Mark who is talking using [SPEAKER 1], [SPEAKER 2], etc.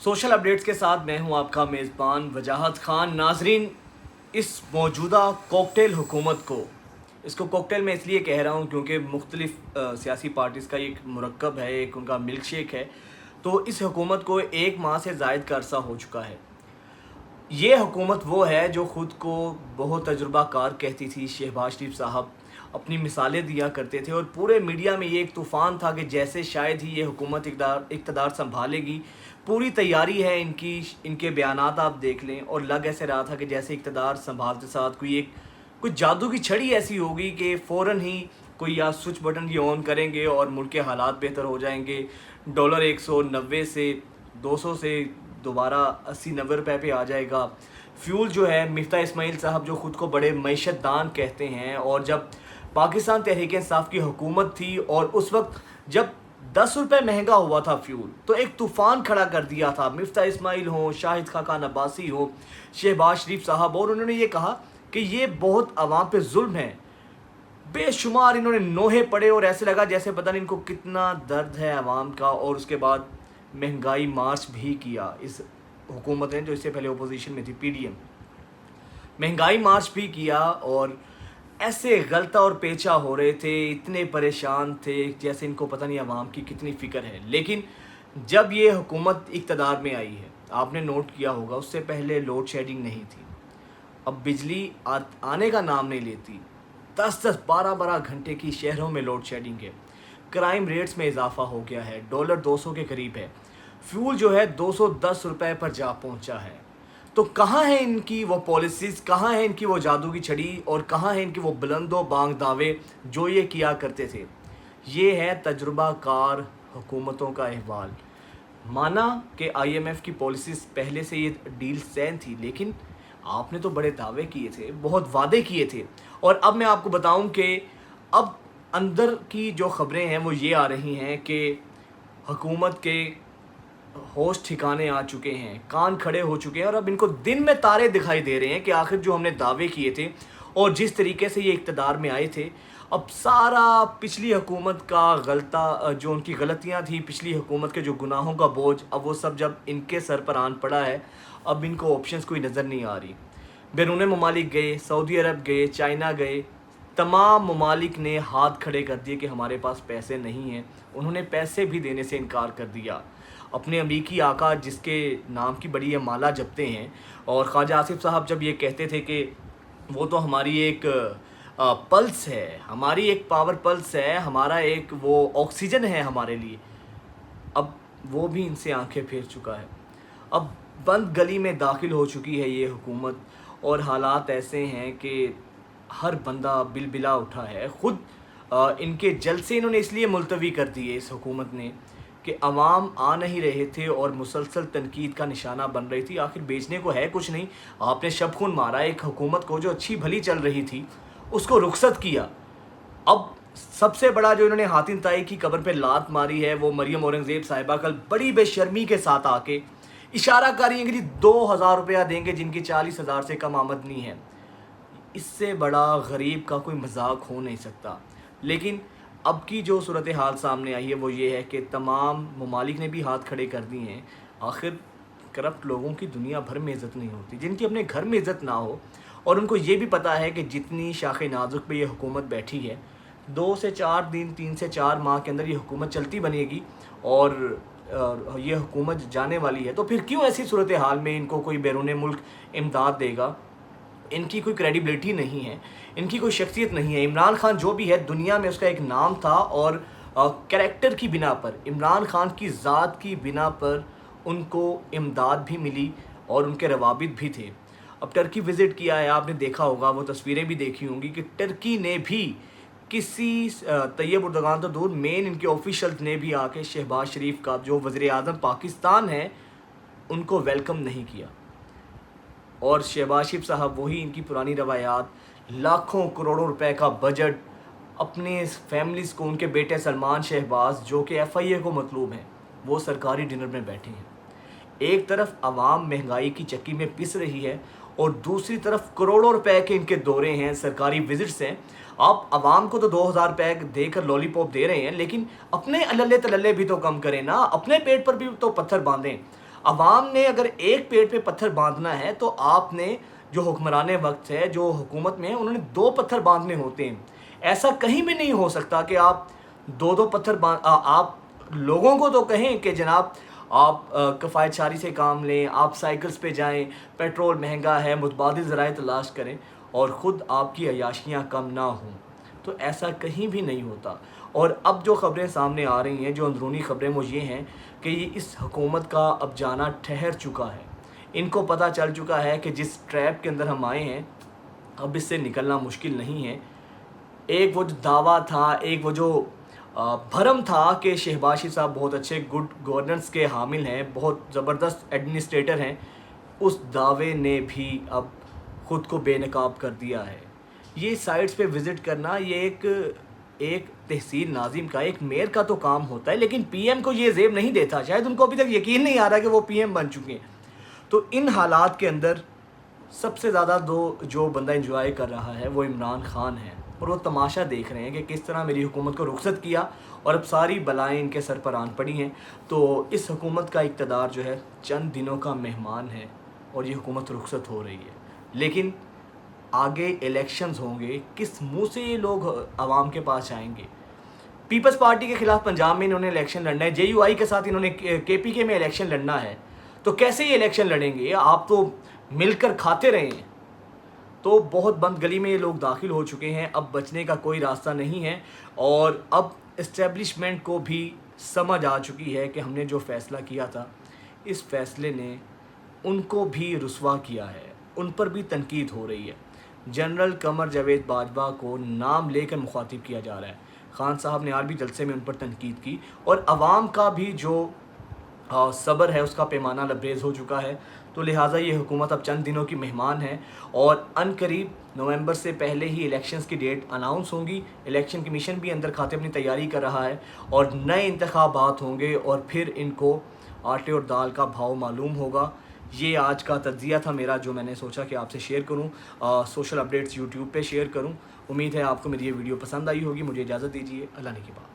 [SPEAKER 1] Social updates کے ساتھ میں ہوں آپ کا میزبان وجاہت خان۔ ناظرین، اس موجودہ کوکٹیل حکومت کو، اس کو کوکٹیل میں اس لیے کہہ رہا ہوں کیونکہ مختلف سیاسی پارٹیز کا ایک مرکب ہے، ایک ان کا ملک شیک ہے، تو اس حکومت کو 1 ماہ سے زائد کا عرصہ ہو چکا ہے۔ یہ حکومت وہ ہے جو خود کو بہت تجربہ کار کہتی تھی۔ شہباز شریف صاحب اپنی مثالیں دیا کرتے تھے اور پورے میڈیا میں یہ ایک طوفان تھا کہ جیسے شاید ہی یہ حکومت اقتدار سنبھالے گی، پوری تیاری ہے ان کے بیانات آپ دیکھ لیں، اور لگ ایسے رہا تھا کہ جیسے اقتدار سنبھالتے ساتھ کوئی جادو کی چھڑی ایسی ہوگی کہ فوراً ہی کوئی یا سوئچ بٹن ہی آن کریں گے اور ملک کے حالات بہتر ہو جائیں گے۔ ڈالر 190 سے 200 سے دوبارہ 80-90 روپے پہ آ جائے گا۔ فیول جو ہے، مفتاح اسماعیل صاحب جو خود کو بڑے معیشت دان کہتے ہیں، اور جب پاکستان تحریک انصاف کی حکومت تھی اور اس وقت جب 10 روپے مہنگا ہوا تھا فیول، تو ایک طوفان کھڑا کر دیا تھا۔ مفتاح اسماعیل ہوں، شاہد خاقان عباسی ہوں، شہباز شریف صاحب، اور انہوں نے یہ کہا کہ یہ بہت عوام پہ ظلم ہے۔ بے شمار انہوں نے نوحے پڑے اور ایسے لگا جیسے پتہ نہیں ان کو کتنا درد ہے عوام کا۔ اور اس کے بعد مہنگائی مارچ بھی کیا اس حکومت نے، جو اس سے پہلے اپوزیشن میں تھی، پی ڈی ایم۔ مہنگائی مارچ بھی کیا اور ایسے غلطہ اور پیچا ہو رہے تھے، اتنے پریشان تھے جیسے ان کو پتہ نہیں عوام کی کتنی فکر ہے۔ لیکن جب یہ حکومت اقتدار میں آئی ہے، آپ نے نوٹ کیا ہوگا اس سے پہلے لوڈ شیڈنگ نہیں تھی، اب بجلی آنے کا نام نہیں لیتی، 10-10 12-12 گھنٹے کی شہروں میں لوڈ شیڈنگ ہے۔ کرائم ریٹس میں اضافہ ہو گیا ہے، ڈالر 200 کے قریب ہے، فیول جو ہے 210 روپے پر جا پہنچا ہے۔ تو کہاں ہیں ان کی وہ پالیسیز، کہاں ہیں ان کی وہ جادو کی چھڑی، اور کہاں ہیں ان کی وہ بلند و بانگ دعوے جو یہ کیا کرتے تھے؟ یہ ہے تجربہ کار حکومتوں کا احوال۔ مانا کہ آئی ایم ایف کی پالیسیز پہلے سے یہ ڈیل سین تھی، لیکن آپ نے تو بڑے دعوے کیے تھے، بہت وعدے کیے تھے، اور اب میں آپ کو بتاؤں کہ اب اندر کی جو خبریں ہیں وہ یہ آ رہی ہیں کہ حکومت کے ہوش ٹھکانے آ چکے ہیں، کان کھڑے ہو چکے ہیں، اور اب ان کو دن میں تارے دکھائی دے رہے ہیں کہ آخر جو ہم نے دعوے کیے تھے اور جس طریقے سے یہ اقتدار میں آئے تھے، اب سارا پچھلی حکومت کا غلطہ، جو ان کی غلطیاں تھیں، پچھلی حکومت کے جو گناہوں کا بوجھ، اب وہ سب جب ان کے سر پر آن پڑا ہے، اب ان کو آپشنز کوئی نظر نہیں آ رہی۔ بیرون ممالک گئے، سعودی عرب گئے، چائنا گئے، تمام ممالک نے ہاتھ کھڑے کر دیے کہ ہمارے پاس پیسے نہیں ہیں، انہوں نے پیسے بھی دینے سے انکار کر دیا۔ اپنے امریکی آقا جس کے نام کی بڑی یہ مالا جپتے ہیں، اور خواجہ آصف صاحب جب یہ کہتے تھے کہ وہ تو ہماری ایک پلس ہے، ہماری ایک پاور پلس ہے، ہمارا ایک وہ آکسیجن ہے ہمارے لیے، اب وہ بھی ان سے آنکھیں پھیر چکا ہے۔ اب بند گلی میں داخل ہو چکی ہے یہ حکومت، اور حالات ایسے ہیں کہ ہر بندہ بلبلا اٹھا ہے۔ خود ان کے جلسے انہوں نے اس لیے ملتوی کر دیے اس حکومت نے کہ عوام آ نہیں رہے تھے اور مسلسل تنقید کا نشانہ بن رہی تھی۔ آخر بیچنے کو ہے کچھ نہیں، آپ نے شب خون مارا ایک حکومت کو جو اچھی بھلی چل رہی تھی، اس کو رخصت کیا۔ اب سب سے بڑا جو انہوں نے حاتم طائی کی قبر پہ لات ماری ہے، وہ مریم اورنگزیب صاحبہ کل بڑی بے شرمی کے ساتھ آ کے اشارہ کاری ہیں کہ 2000 روپیہ دیں گے جن کی 40,000 سے کم آمدنی ہے۔ اس سے بڑا غریب کا کوئی مذاق ہو نہیں سکتا۔ لیکن اب کی جو صورتحال سامنے آئی ہے وہ یہ ہے کہ تمام ممالک نے بھی ہاتھ کھڑے کر دیے ہیں۔ آخر کرپٹ لوگوں کی دنیا بھر میں عزت نہیں ہوتی، جن کی اپنے گھر میں عزت نہ ہو، اور ان کو یہ بھی پتہ ہے کہ جتنی شاخ نازک پہ یہ حکومت بیٹھی ہے، 2 سے 4 دن، 3 سے 4 ماہ کے اندر یہ حکومت چلتی بنے گی، اور یہ حکومت جانے والی ہے، تو پھر کیوں ایسی صورتحال میں ان کو کوئی بیرون ملک امداد دے گا؟ ان کی کوئی کریڈیبلٹی نہیں ہے، ان کی کوئی شخصیت نہیں ہے۔ عمران خان جو بھی ہے، دنیا میں اس کا ایک نام تھا، اور کریکٹر کی بنا پر، عمران خان کی ذات کی بنا پر ان کو امداد بھی ملی اور ان کے روابط بھی تھے۔ اب ٹرکی وزٹ کیا ہے، آپ نے دیکھا ہوگا، وہ تصویریں بھی دیکھی ہوں گی کہ ٹرکی نے بھی کسی طیب اردگان تو دور، مین ان کے آفیشلز نے بھی آ کے شہباز شریف کا جو وزیر اعظم پاکستان ہے ان کو ویلکم نہیں کیا۔ اور شہباز شریف صاحب وہی ان کی پرانی روایات، لاکھوں کروڑوں روپے کا بجٹ، اپنے فیملیز کو، ان کے بیٹے سلمان شہباز جو کہ ایف آئی اے کو مطلوب ہیں، وہ سرکاری ڈنر میں بیٹھے ہیں۔ ایک طرف عوام مہنگائی کی چکی میں پس رہی ہے، اور دوسری طرف کروڑوں روپے کے ان کے دورے ہیں، سرکاری وزٹس ہیں۔ آپ عوام کو تو 2000 روپے دے کر لولی پاپ دے رہے ہیں، لیکن اپنے اللے تللے بھی تو کم کریں نا، اپنے پیٹ پر بھی تو پتھر باندھیں۔ عوام نے اگر ایک پیڑ پہ پتھر باندھنا ہے تو آپ نے جو حکمران وقت ہے، جو حکومت میں ہے، انہوں نے 2 پتھر باندھنے ہوتے ہیں. ایسا کہیں بھی نہیں ہو سکتا کہ آپ 2 پتھر آپ لوگوں کو تو کہیں کہ جناب آپ کفایت شاری سے کام لیں، آپ سائیکلز پہ جائیں، پیٹرول مہنگا ہے، متبادل ذرائع تلاش کریں، اور خود آپ کی عیاشیاں کم نہ ہوں. تو ایسا کہیں بھی نہیں ہوتا. اور اب جو خبریں سامنے آ رہی ہیں، جو اندرونی خبریں، وہ یہ ہیں کہ یہ اس حکومت کا اب جانا ٹھہر چکا ہے. ان کو پتہ چل چکا ہے کہ جس ٹریپ کے اندر ہم آئے ہیں اب اس سے نکلنا مشکل نہیں ہے. ایک وہ جو دعویٰ تھا، ایک وہ جو بھرم تھا کہ شہباز صاحب بہت اچھے گڈ گورننس کے حامل ہیں، بہت زبردست ایڈمنسٹریٹر ہیں، اس دعوے نے بھی اب خود کو بے نقاب کر دیا ہے. یہ سائٹس پہ وزٹ کرنا یہ ایک تحصیل ناظم کا، ایک میئر کا تو کام ہوتا ہے، لیکن پی ایم کو یہ زیب نہیں دیتا. شاید ان کو ابھی تک یقین نہیں آ رہا کہ وہ پی ایم بن چکے ہیں. تو ان حالات کے اندر سب سے زیادہ جو بندہ انجوائے کر رہا ہے وہ عمران خان ہے، اور وہ تماشا دیکھ رہے ہیں کہ کس طرح میری حکومت کو رخصت کیا اور اب ساری بلائیں ان کے سر پر آن پڑی ہیں. تو اس حکومت کا اقتدار جو ہے چند دنوں کا مہمان ہے اور یہ حکومت رخصت ہو رہی ہے. لیکن آگے الیکشنز ہوں گے، کس منہ سے یہ لوگ عوام کے پاس جائیں گے؟ پیپلز پارٹی کے خلاف پنجاب میں انہوں نے الیکشن لڑنا ہے، جے یو آئی کے ساتھ انہوں نے کے پی کے میں الیکشن لڑنا ہے. تو کیسے یہ الیکشن لڑیں گے؟ آپ تو مل کر کھاتے رہے ہیں. تو بہت بند گلی میں یہ لوگ داخل ہو چکے ہیں، اب بچنے کا کوئی راستہ نہیں ہے. اور اب اسٹیبلشمنٹ کو بھی سمجھ آ چکی ہے کہ ہم نے جو فیصلہ کیا تھا، اس فیصلے نے ان کو بھی رسوا کیا ہے، ان پر بھی تنقید ہو رہی ہے. جنرل قمر جاوید باجوہ کو نام لے کر مخاطب کیا جا رہا ہے. خان صاحب نے عربی جلسے میں ان پر تنقید کی، اور عوام کا بھی جو صبر ہے اس کا پیمانہ لبریز ہو چکا ہے. تو لہٰذا یہ حکومت اب چند دنوں کی مہمان ہے، اور ان قریب نومبر سے پہلے ہی الیکشنز کی ڈیٹ اناؤنس ہوں گی. الیکشن کمیشن بھی اندر کھاتے اپنی تیاری کر رہا ہے، اور نئے انتخابات ہوں گے، اور پھر ان کو آٹے اور دال کا بھاؤ معلوم ہوگا. یہ آج کا تجزیہ تھا میرا، جو میں نے سوچا کہ آپ سے شیئر کروں، سوشل اپڈیٹس یوٹیوب پہ شیئر کروں. امید ہے آپ کو میری یہ ویڈیو پسند آئی ہوگی. مجھے اجازت دیجیے. اللہ نے کی بات.